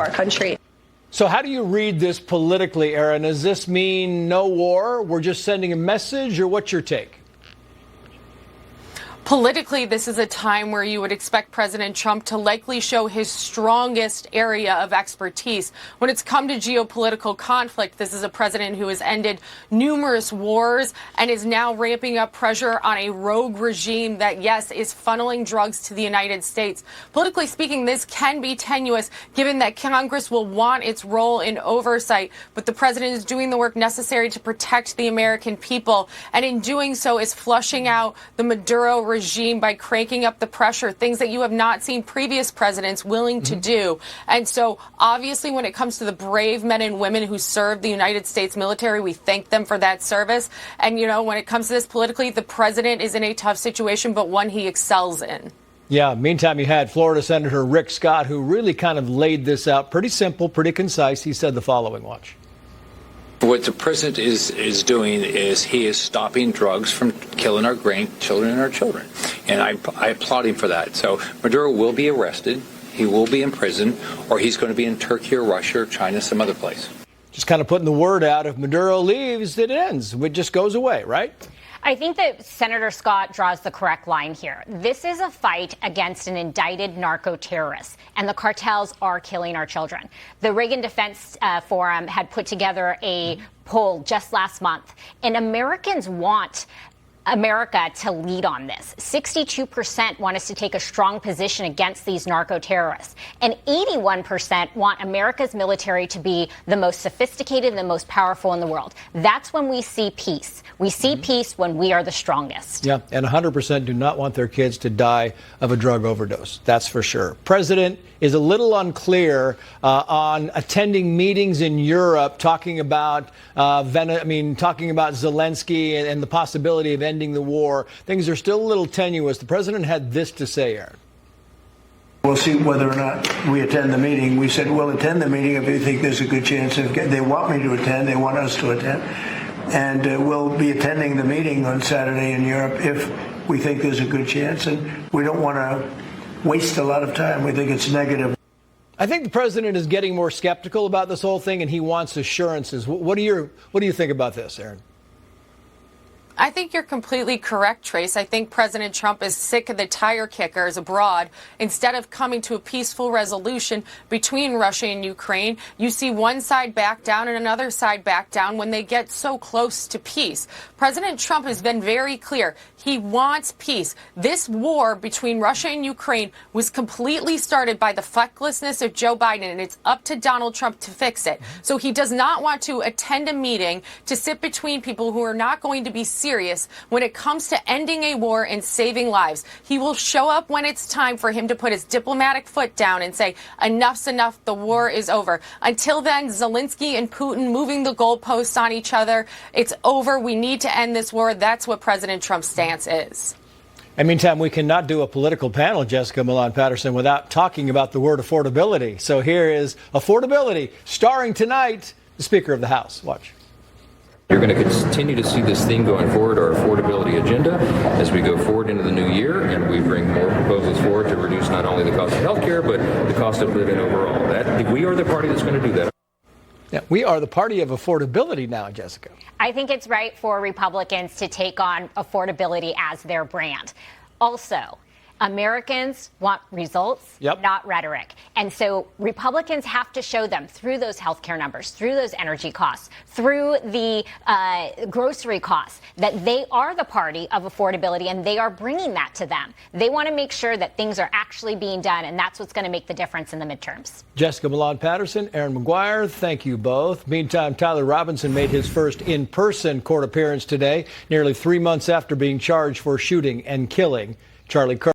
our country. So how do you read this politically, Erin? Does this mean no war? We're just sending a message, or what's your take? Politically, this is a time where you would expect President Trump to likely show his strongest area of expertise. When it's come to geopolitical conflict, this is a president who has ended numerous wars and is now ramping up pressure on a rogue regime that, yes, is funneling drugs to the United States. Politically speaking, this can be tenuous, given that Congress will want its role in oversight, but the president is doing the work necessary to protect the American people, and in doing so is flushing out the Maduro regime by cranking up the pressure, things that you have not seen previous presidents willing to do. And so obviously when it comes to the brave men and women who serve the United States military, we thank them for that service. And, you know, when it comes to this politically, the president is in a tough situation, but one he excels in. Yeah, meantime, you had Florida Senator Rick Scott, who really kind of laid this out pretty simple, pretty concise. He said the following, watch. What the president is doing is he is stopping drugs from killing our grandchildren and our children. And I applaud him for that. So Maduro will be arrested. He will be in prison, or he's going to be in Turkey or Russia or China, some other place. Just kind of putting the word out. If Maduro leaves, it ends. It just goes away, right? I think that Senator Scott draws the correct line here. This is a fight against an indicted narco-terrorist, and the cartels are killing our children. The Reagan Defense Forum had put together a poll just last month, and Americans want America to lead on this. 62% want us to take a strong position against these narco-terrorists, and 81% want America's military to be the most sophisticated and the most powerful in the world. That's when we see peace. We see peace when we are the strongest. Yeah, and 100% do not want their kids to die of a drug overdose. That's for sure. President is a little unclear on attending meetings in Europe, talking about talking about Zelensky and the possibility of ending the war. Things are still a little tenuous. The president had this to say, Erin. We'll see whether or not we attend the meeting. We said we'll attend the meeting if we think there's a good chance of they want me to attend, they want us to attend. And we'll be attending the meeting on Saturday in Europe if we think there's a good chance. And we don't want to waste a lot of time. We think it's negative. I think the president is getting more skeptical about this whole thing, and he wants assurances. What do you think about this, Erin? I think you're completely correct, Trace. I think President Trump is sick of the tire kickers abroad. Instead of coming to a peaceful resolution between Russia and Ukraine, you see one side back down and another side back down when they get so close to peace. President Trump has been very clear. He wants peace. This war between Russia and Ukraine was completely started by the fecklessness of Joe Biden, and it's up to Donald Trump to fix it. So he does not want to attend a meeting to sit between people who are not going to be serious when it comes to ending a war and saving lives. He will show up when it's time for him to put his diplomatic foot down and say, enough's enough, the war is over. Until then, Zelensky and Putin moving the goalposts on each other. It's over. We need to end this war. That's what President Trump's stance is. And meantime, we cannot do a political panel, Jessica Milan Patterson, without talking about the word affordability. So here is affordability, starring tonight, the Speaker of the House. Watch. You're going to continue to see this theme going forward, our affordability agenda, as we go forward into the new year, and we bring more proposals forward to reduce not only the cost of health care, but the cost of living overall. We are the party that's going to do that. Yeah, we are the party of affordability now, Jessica. I think it's right for Republicans to take on affordability as their brand. Also, Americans want results, not rhetoric. And so Republicans have to show them through those healthcare numbers, through those energy costs, through the grocery costs, that they are the party of affordability and they are bringing that to them. They want to make sure that things are actually being done, and that's what's going to make the difference in the midterms. Jessica Milan Patterson, Erin Maguire, thank you both. Meantime, Tyler Robinson made his first in-person court appearance today, nearly 3 months after being charged for shooting and killing Charlie Kirk.